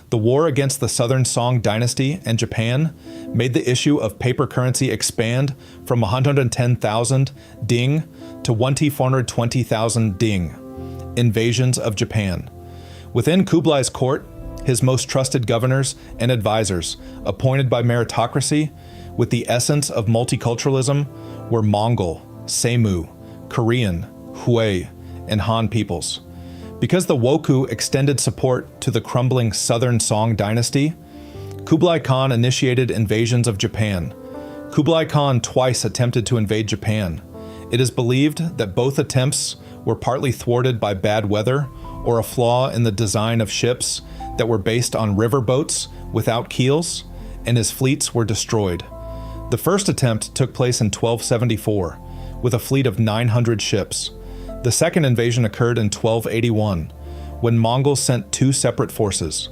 the war against the Southern Song dynasty and Japan made the issue of paper currency expand from 110,000 ding to 420,000 ding. Invasions of Japan. Within Kublai's court, his most trusted governors and advisors, appointed by meritocracy, with the essence of multiculturalism, were Mongol, Semu, Korean, Hui, and Han peoples. Because the Wokou extended support to the crumbling Southern Song dynasty, Kublai Khan initiated invasions of Japan. Kublai Khan twice attempted to invade Japan. It is believed that both attempts were partly thwarted by bad weather or a flaw in the design of ships that were based on river boats without keels, and his fleets were destroyed. The first attempt took place in 1274, with a fleet of 900 ships. The second invasion occurred in 1281, when Mongols sent 2 separate forces.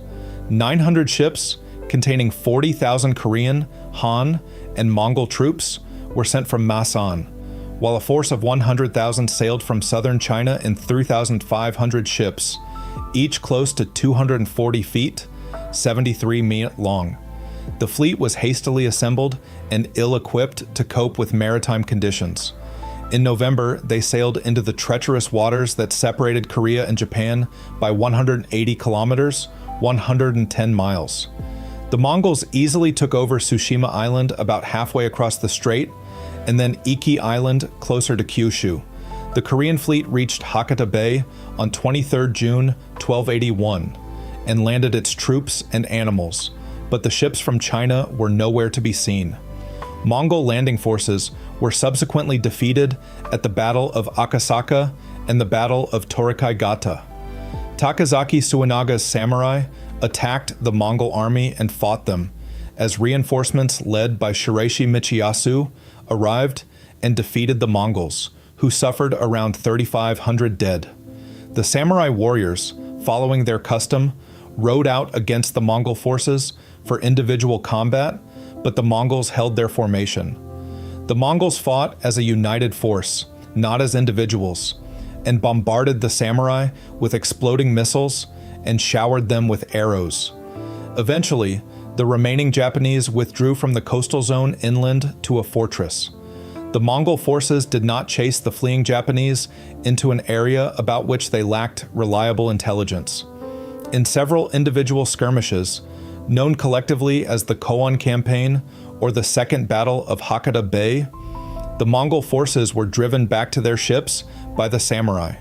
900 ships, containing 40,000 Korean, Han, and Mongol troops, were sent from Masan, while a force of 100,000 sailed from southern China in 3,500 ships, each close to 240 feet, 73 meters long. The fleet was hastily assembled and ill-equipped to cope with maritime conditions. In November, they sailed into the treacherous waters that separated Korea and Japan by 180 kilometers, 110 miles. The Mongols easily took over Tsushima Island about halfway across the strait, and then Iki Island closer to Kyushu. The Korean fleet reached Hakata Bay on 23 June 1281 and landed its troops and animals, but the ships from China were nowhere to be seen. Mongol landing forces were subsequently defeated at the Battle of Akasaka and the Battle of Torikai-gata. Takazaki Suenaga's samurai attacked the Mongol army and fought them, as reinforcements led by Shiraishi Michiyasu arrived and defeated the Mongols, who suffered around 3,500 dead. The samurai warriors, following their custom, rode out against the Mongol forces for individual combat, but the Mongols held their formation. The Mongols fought as a united force, not as individuals, and bombarded the samurai with exploding missiles and showered them with arrows. Eventually, the remaining Japanese withdrew from the coastal zone inland to a fortress. The Mongol forces did not chase the fleeing Japanese into an area about which they lacked reliable intelligence. In several individual skirmishes, known collectively as the Koan Campaign or the Second Battle of Hakata Bay, the Mongol forces were driven back to their ships by the samurai.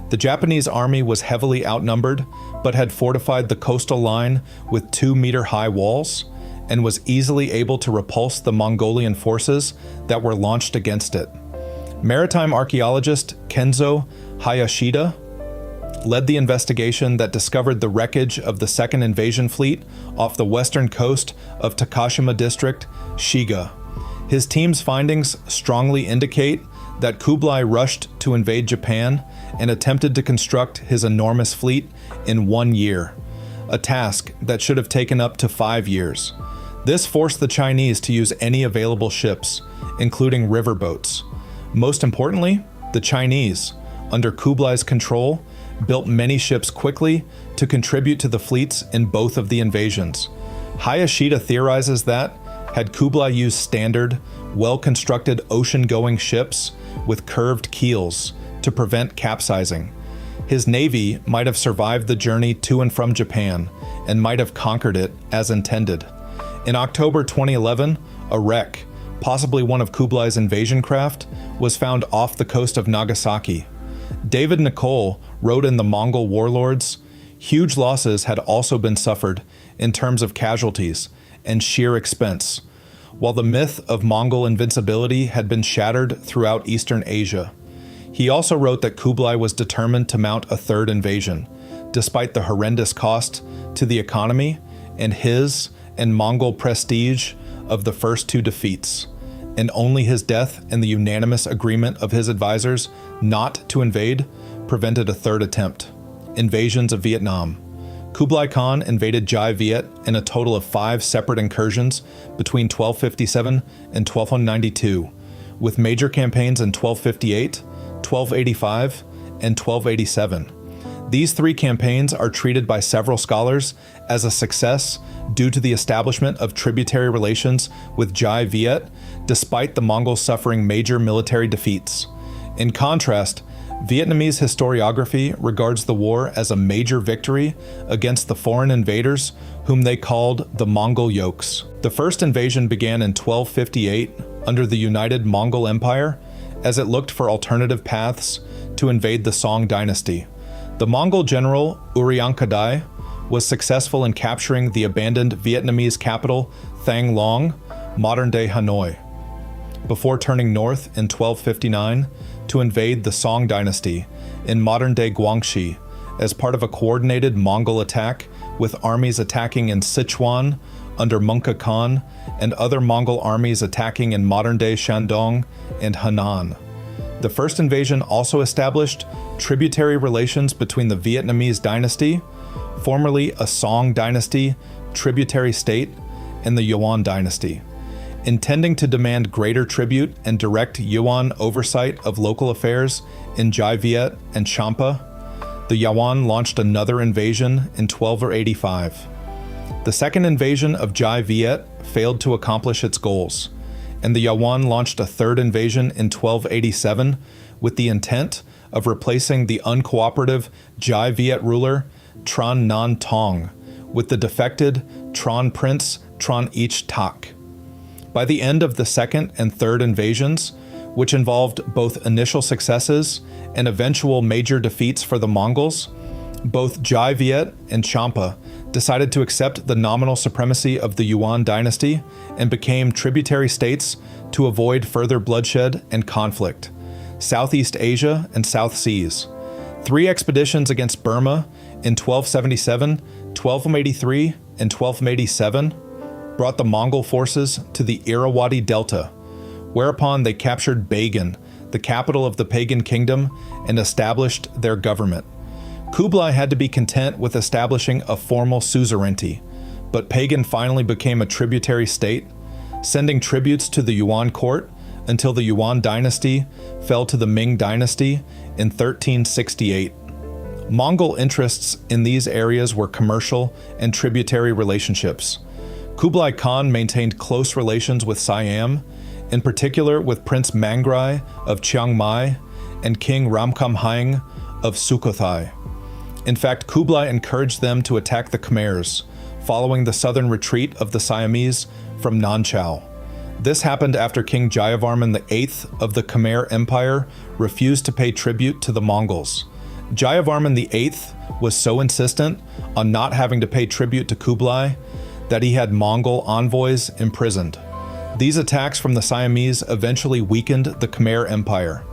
The Japanese army was heavily outnumbered, but had fortified the coastal line with 2-meter-high walls, and was easily able to repulse the Mongolian forces that were launched against it. Maritime archaeologist Kenzo Hayashida led the investigation that discovered the wreckage of the second invasion fleet off the western coast of Takashima District, Shiga. His team's findings strongly indicate that Kublai rushed to invade Japan and attempted to construct his enormous fleet in 1 year, a task that should have taken up to 5 years. This forced the Chinese to use any available ships, including riverboats. Most importantly, the Chinese, under Kublai's control, built many ships quickly to contribute to the fleets in both of the invasions. Hayashida theorizes that, had Kublai used standard, well-constructed ocean-going ships with curved keels to prevent capsizing, his navy might have survived the journey to and from Japan and might have conquered it as intended. In October 2011, a wreck, possibly one of Kublai's invasion craft, was found off the coast of Nagasaki. David Nicole wrote in The Mongol Warlords, huge losses had also been suffered in terms of casualties and sheer expense, while the myth of Mongol invincibility had been shattered throughout Eastern Asia. He also wrote that Kublai was determined to mount a third invasion, despite the horrendous cost to the economy and his and Mongol prestige of the first two defeats, and only his death and the unanimous agreement of his advisors not to invade prevented a third attempt. Invasions of Vietnam. Kublai Khan invaded Jai Viet in a total of 5 separate incursions between 1257 and 1292, with major campaigns in 1258, 1285, and 1287. These 3 campaigns are treated by several scholars as a success due to the establishment of tributary relations with Jai Viet, despite the Mongols suffering major military defeats. In contrast, Vietnamese historiography regards the war as a major victory against the foreign invaders whom they called the Mongol Yokes. The first invasion began in 1258 under the United Mongol Empire as it looked for alternative paths to invade the Song dynasty. The Mongol general Uryankadai was successful in capturing the abandoned Vietnamese capital Thang Long, modern-day Hanoi, before turning north in 1259 to invade the Song dynasty in modern-day Guangxi as part of a coordinated Mongol attack, with armies attacking in Sichuan under Mongol Khan and other Mongol armies attacking in modern-day Shandong and Henan. The first invasion also established tributary relations between the Vietnamese dynasty, formerly a Song dynasty tributary state, and the Yuan dynasty. Intending to demand greater tribute and direct Yuan oversight of local affairs in Jai Viet and Champa, the Yuan launched another invasion in 1285. The second invasion of Jai Viet failed to accomplish its goals, and the Yuan launched a third invasion in 1287 with the intent of replacing the uncooperative Jai Viet ruler Tran Nan Tong with the defected Tran Prince Tran Ich Tak. By the end of the second and third invasions, which involved both initial successes and eventual major defeats for the Mongols, both Jai Viet and Champa decided to accept the nominal supremacy of the Yuan dynasty and became tributary states to avoid further bloodshed and conflict. Southeast Asia and South Seas. 3 expeditions against Burma in 1277, 1283, and 1287 brought the Mongol forces to the Irrawaddy Delta, whereupon they captured Bagan, the capital of the pagan kingdom, and established their government. Kublai had to be content with establishing a formal suzerainty, but Pagan finally became a tributary state, sending tributes to the Yuan court until the Yuan dynasty fell to the Ming dynasty in 1368. Mongol interests in these areas were commercial and tributary relationships. Kublai Khan maintained close relations with Siam, in particular with Prince Mangrai of Chiang Mai and King Ramkhamhaeng of Sukhothai. In fact, Kublai encouraged them to attack the Khmers, following the southern retreat of the Siamese from Nanchao. This happened after King Jayavarman VIII of the Khmer Empire refused to pay tribute to the Mongols. Jayavarman VIII was so insistent on not having to pay tribute to Kublai that he had Mongol envoys imprisoned. These attacks from the Siamese eventually weakened the Khmer Empire.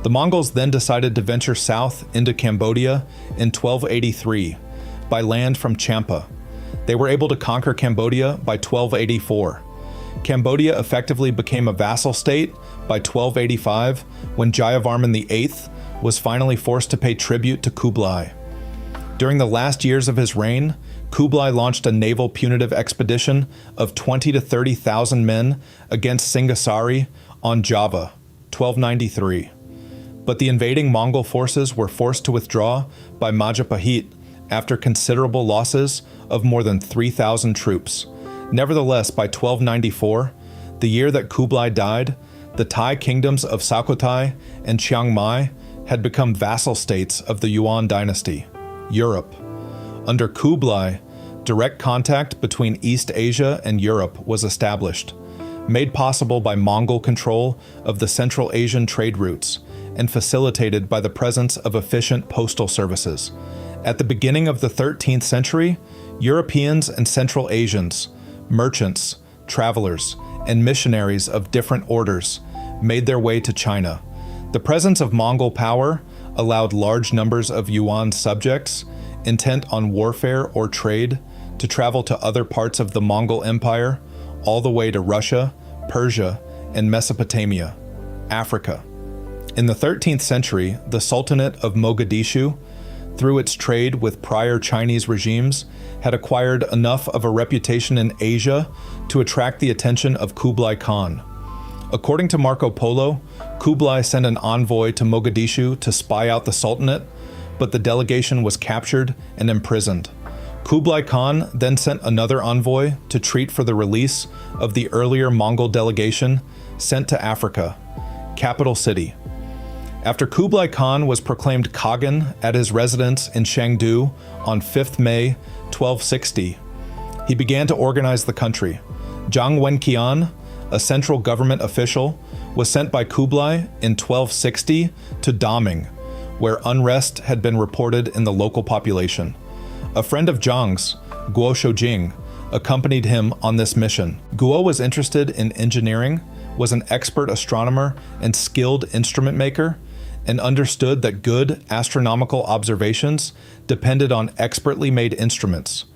The Mongols then decided to venture south into Cambodia in 1283 by land from Champa. They were able to conquer Cambodia by 1284. Cambodia effectively became a vassal state by 1285 when Jayavarman VIII was finally forced to pay tribute to Kublai. During the last years of his reign, Kublai launched a naval punitive expedition of 20 to 30,000 men against Singasari on Java, 1293. But the invading Mongol forces were forced to withdraw by Majapahit after considerable losses of more than 3,000 troops. Nevertheless, by 1294, the year that Kublai died, the Thai kingdoms of Sukhothai and Chiang Mai had become vassal states of the Yuan dynasty. Europe. Under Kublai, direct contact between East Asia and Europe was established, made possible by Mongol control of the Central Asian trade routes, and facilitated by the presence of efficient postal services. At the beginning of the 13th century, Europeans and Central Asians, merchants, travelers, and missionaries of different orders made their way to China. The presence of Mongol power allowed large numbers of Yuan subjects, intent on warfare or trade, to travel to other parts of the Mongol Empire, all the way to Russia, Persia, and Mesopotamia, Africa. In the 13th century, the Sultanate of Mogadishu, through its trade with prior Chinese regimes, had acquired enough of a reputation in Asia to attract the attention of Kublai Khan. According to Marco Polo, Kublai sent an envoy to Mogadishu to spy out the Sultanate, but the delegation was captured and imprisoned. Kublai Khan then sent another envoy to treat for the release of the earlier Mongol delegation sent to Africa, capital city. After Kublai Khan was proclaimed Khagan at his residence in Chengdu on 5th May 1260, he began to organize the country. Zhang Wenqian, a central government official, was sent by Kublai in 1260 to Daming, where unrest had been reported in the local population. A friend of Zhang's, Guo Shoujing, accompanied him on this mission. Guo was interested in engineering, was an expert astronomer and skilled instrument maker, and understood that good astronomical observations depended on expertly made instruments.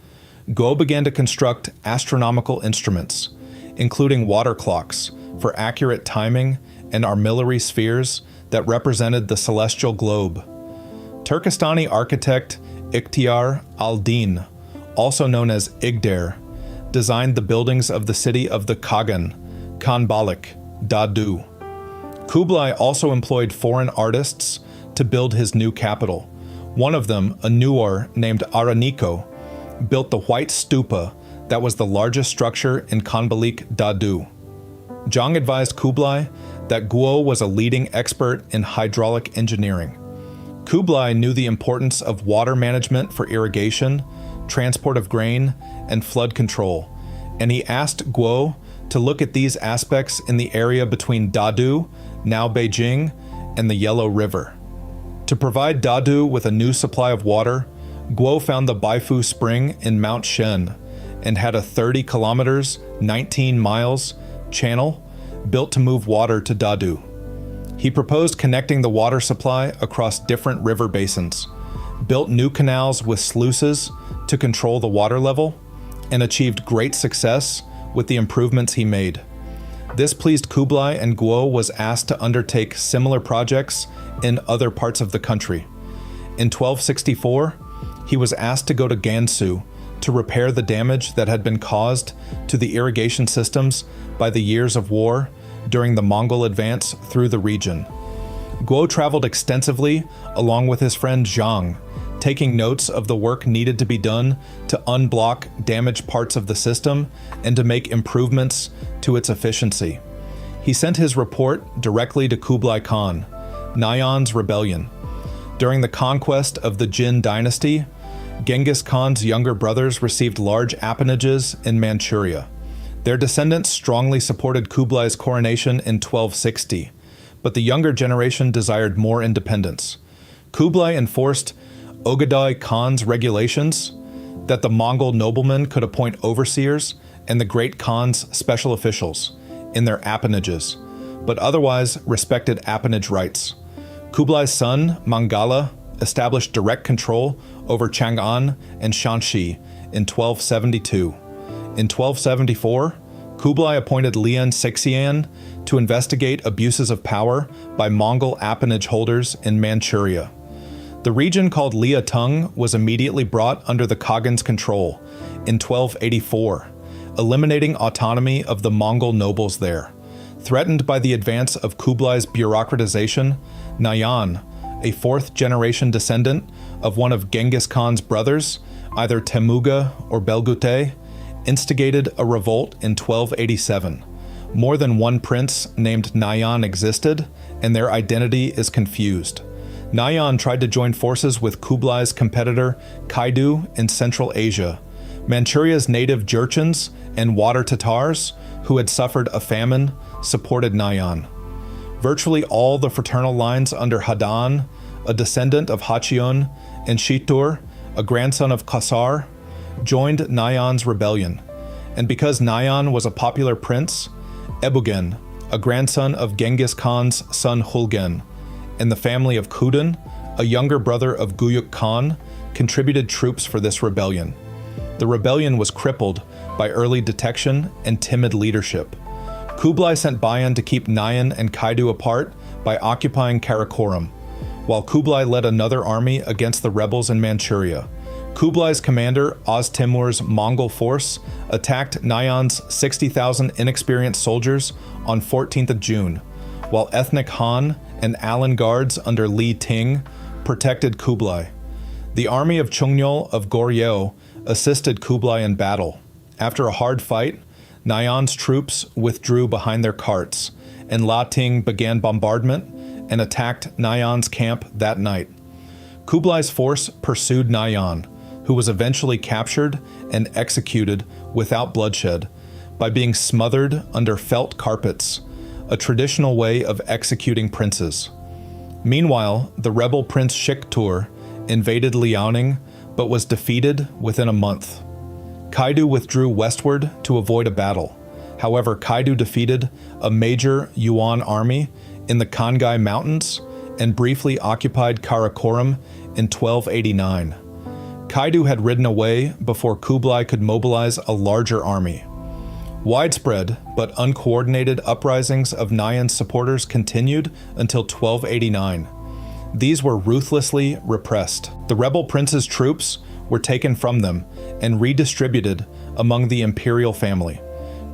Guo began to construct astronomical instruments, including water clocks for accurate timing and armillary spheres that represented the celestial globe. Turkestani architect Ikhtiar al-Din, also known as Igder, designed the buildings of the city of the Khagan, Khanbalik, Dadu. Kublai also employed foreign artists to build his new capital. One of them, a Nuer named Araniko, built the White Stupa that was the largest structure in Khanbalik, Dadu. Zhang advised Kublai that Guo was a leading expert in hydraulic engineering. Kublai knew the importance of water management for irrigation, transport of grain, and flood control, and he asked Guo to look at these aspects in the area between Dadu, now Beijing, and the Yellow River. To provide Dadu with a new supply of water, Guo found the Baifu Spring in Mount Shen and had a 30 kilometers, 19 miles, channel built to move water to Dadu. He proposed connecting the water supply across different river basins, built new canals with sluices to control the water level, and achieved great success with the improvements he made. This pleased Kublai, and Guo was asked to undertake similar projects in other parts of the country. In 1264, he was asked to go to Gansu to repair the damage that had been caused to the irrigation systems by the years of war during the Mongol advance through the region. Guo traveled extensively along with his friend Zhang, taking notes of the work needed to be done to unblock damaged parts of the system and to make improvements to its efficiency. He sent his report directly to Kublai Khan, Nayan's rebellion. During the conquest of the Yuan Dynasty, Genghis Khan's younger brothers received large appanages in Manchuria. Their descendants strongly supported Kublai's coronation in 1260, but the younger generation desired more independence. Kublai enforced Ogadai Khan's regulations that the Mongol noblemen could appoint overseers and the Great Khan's special officials in their appanages, but otherwise respected appanage rights. Kublai's son, Mangala, established direct control over Chang'an and Shanxi in 1272. In 1274, Kublai appointed Lian Sixian to investigate abuses of power by Mongol appanage holders in Manchuria. The region called Liatung was immediately brought under the Khagan's control in 1284, eliminating autonomy of the Mongol nobles there. Threatened by the advance of Kublai's bureaucratization, Nayan, a fourth-generation descendant of one of Genghis Khan's brothers, either Temuga or Belgute, instigated a revolt in 1287. More than one prince named Nayan existed, and their identity is confused. Nayan tried to join forces with Kublai's competitor Kaidu in Central Asia. Manchuria's native Jurchens and Water Tatars, who had suffered a famine, supported Nayan. Virtually all the fraternal lines under Hadan, a descendant of Hachion, and Shitur, a grandson of Kasar, joined Nayan's rebellion. And because Nayan was a popular prince, Ebugen, a grandson of Genghis Khan's son Hulgen, and the family of Kudin, a younger brother of Guyuk Khan, contributed troops for this rebellion. The rebellion was crippled by early detection and timid leadership. Kublai sent Bayan to keep Nayan and Kaidu apart by occupying Karakoram, while Kublai led another army against the rebels in Manchuria. Kublai's commander, Oz Timur's Mongol force, attacked Nayan's 60,000 inexperienced soldiers on 14th of June, while ethnic Han and Alan guards under Li Ting protected Kublai. The army of Chungnyeol of Goryeo assisted Kublai in battle. After a hard fight, Nayan's troops withdrew behind their carts, and La Ting began bombardment and attacked Nayan's camp that night. Kublai's force pursued Nayan, who was eventually captured and executed without bloodshed by being smothered under felt carpets, a traditional way of executing princes. Meanwhile, the rebel Prince Shiktur invaded Liaoning but was defeated within a month. Kaidu withdrew westward to avoid a battle. However, Kaidu defeated a major Yuan army in the Khangai Mountains and briefly occupied Karakoram in 1289. Kaidu had ridden away before Kublai could mobilize a larger army. Widespread but uncoordinated uprisings of Nayan's supporters continued until 1289. These were ruthlessly repressed. The rebel prince's troops were taken from them and redistributed among the imperial family.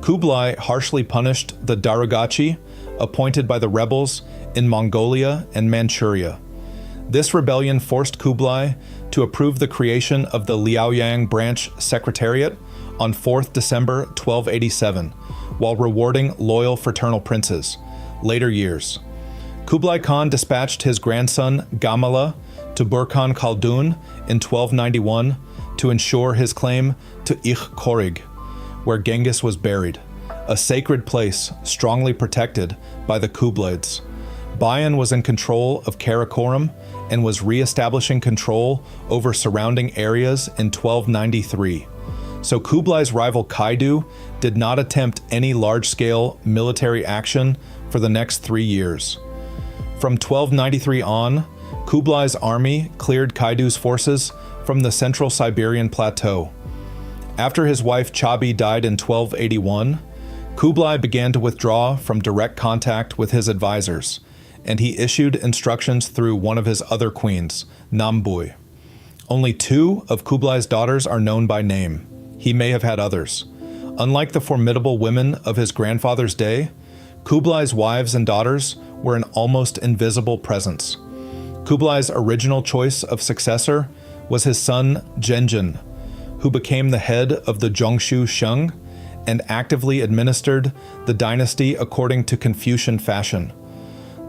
Kublai harshly punished the Darugachi, appointed by the rebels in Mongolia and Manchuria. This rebellion forced Kublai to approve the creation of the Liaoyang branch secretariat on 4th December 1287, while rewarding loyal fraternal princes. Later years, Kublai Khan dispatched his grandson Gamala to Burkhan Khaldun in 1291 to ensure his claim to Ich Korig, where Genghis was buried, a sacred place strongly protected by the Kublaids. Bayan was in control of Karakoram and was re-establishing control over surrounding areas in 1293. So Kublai's rival Kaidu did not attempt any large-scale military action for the next 3 years. From 1293 on, Kublai's army cleared Kaidu's forces from the central Siberian plateau. After his wife Chabi died in 1281, Kublai began to withdraw from direct contact with his advisors, and he issued instructions through one of his other queens, Nambui. Only 2 of Kublai's daughters are known by name. He may have had others. Unlike the formidable women of his grandfather's day, Kublai's wives and daughters were an almost invisible presence. Kublai's original choice of successor was his son Genjin, who became the head of the Zhongshu Sheng and actively administered the dynasty according to Confucian fashion.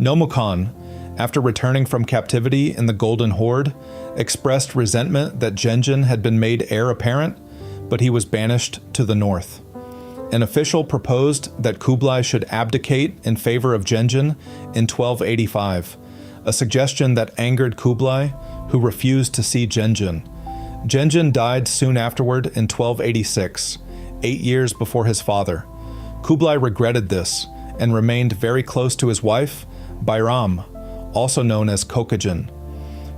Nomukhan, after returning from captivity in the Golden Horde, expressed resentment that Genjin had been made heir apparent, but he was banished to the north. An official proposed that Kublai should abdicate in favor of Genjin in 1285, a suggestion that angered Kublai, who refused to see Genjin. Genjin died soon afterward in 1286, 8 years before his father. Kublai regretted this and remained very close to his wife, Bairam, also known as Kokajin.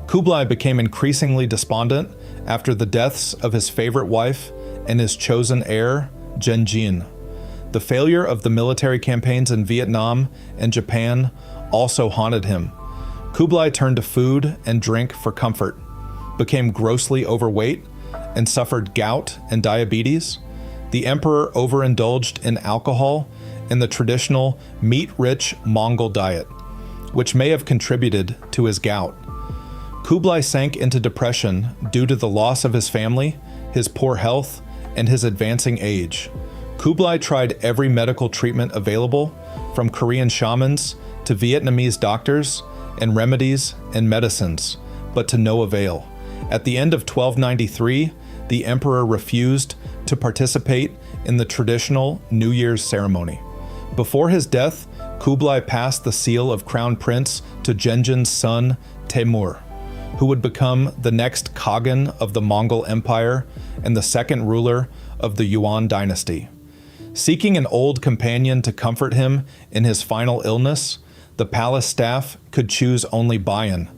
Kublai became increasingly despondent after the deaths of his favorite wife and his chosen heir, Genjin. The failure of the military campaigns in Vietnam and Japan also haunted him. Kublai turned to food and drink for comfort, became grossly overweight, and suffered gout and diabetes. The emperor overindulged in alcohol and the traditional meat-rich Mongol diet, which may have contributed to his gout. Kublai sank into depression due to the loss of his family, his poor health, and his advancing age. Kublai tried every medical treatment available, from Korean shamans to Vietnamese doctors, and remedies and medicines, but to no avail. At the end of 1293, the emperor refused to participate in the traditional New Year's ceremony. Before his death, Kublai passed the seal of crown prince to Genjin's son, Temur, who would become the next Khagan of the Mongol Empire and the second ruler of the Yuan Dynasty. Seeking an old companion to comfort him in his final illness, the palace staff could choose only Bayan,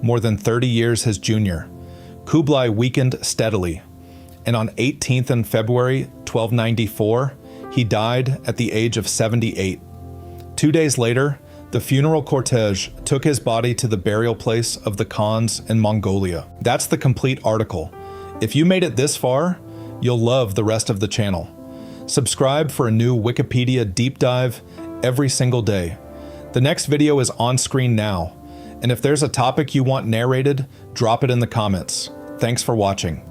more than 30 years his junior. Kublai weakened steadily, and on 18th February 1294, he died at the age of 78. 2 days later, the funeral cortege took his body to the burial place of the Khans in Mongolia. That's the complete article. If you made it this far, you'll love the rest of the channel. Subscribe for a new Wikipedia deep dive every single day. The next video is on screen now, and if there's a topic you want narrated, drop it in the comments. Thanks for watching.